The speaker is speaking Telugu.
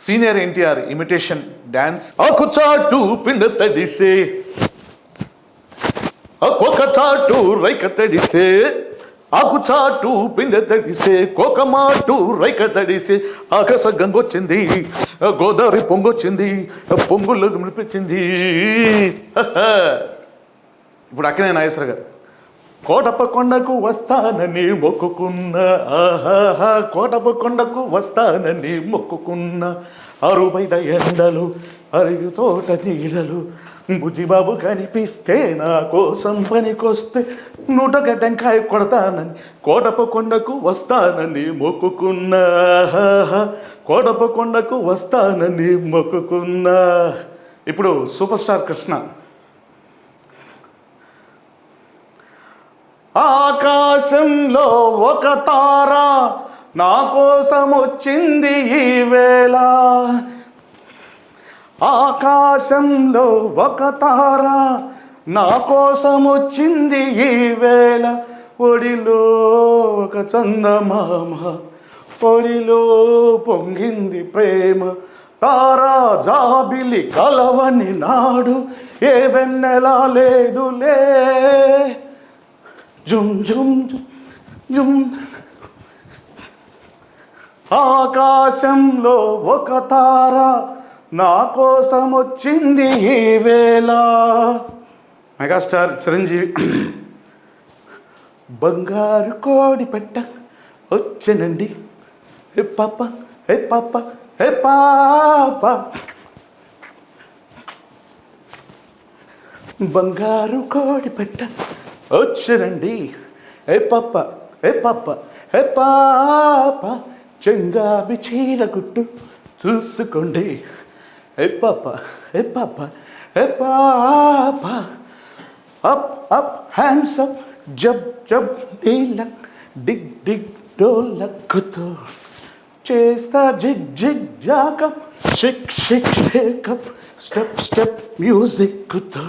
సీనియర్ ఎన్టీఆర్ ఇమిటేషన్ డ్యాన్స్ ఆకుచాటు పిండ తడిసే ఒక చాటు రైక తడిసే ఆకుచాటు పిండ తడిసే కోక మాటు రైక తడిసే ఆకాశ గంగొచ్చింది గోదావరి పొంగొచ్చింది పొంగులు వినిపించింది. ఇప్పుడు అక్కినేని నాగేశ్వర గారు కోటప్ప కొండకు వస్తానని మొక్కుకున్న ఆహాహా కోటప్ప కొండకు వస్తానని మొక్కుకున్న అరుబైట ఎండలు అరుగు తోట నీడలు బుజ్జిబాబు కనిపిస్తే నా కోసం పనికొస్తే 100 టెంకాయ కొడతానని కోటప్ప కొండకు వస్తానని మొక్కుకున్న ఆహాహా కోటప్ప కొండకు వస్తానని మొక్కుకున్న. ఇప్పుడు సూపర్ స్టార్ కృష్ణ ఆకాశంలో ఒక తార నా కోసం వచ్చింది ఈ వేళ ఆకాశంలో ఒక తార నా కోసం వచ్చింది ఈ వేళ ఒడిలో ఒక చందమామ ఒడిలో పొంగింది ప్రేమ తారా జాబిలి కలవని నాడు ఏ వెన్నెలా లేదులే జుమ్ జుమ్ జుమ్. ఆకాశంలో ఒక తార నా కోసం వచ్చింది ఈ వేళ. మెగాస్టార్ చిరంజీవి బంగారు కోడి పెట్ట వచ్చనండి హే పాప హే పాప హే పాప బంగారు కోడి పెట్ట వచ్చనండి హే పాప హే పాప హే పాప చెంగాబి చీర గుట్టు చూసుకోండి హే పాప హే పాప హే పాప అప్ అప్ హ్యాండ్స్ అప్ జబ్ జబ్ నీలక్ డిగ్ డిగ్ డోలక్కుతో చేస్తా zig zig జాకప్ Chik Chik shake up step step మ్యూజిక్తో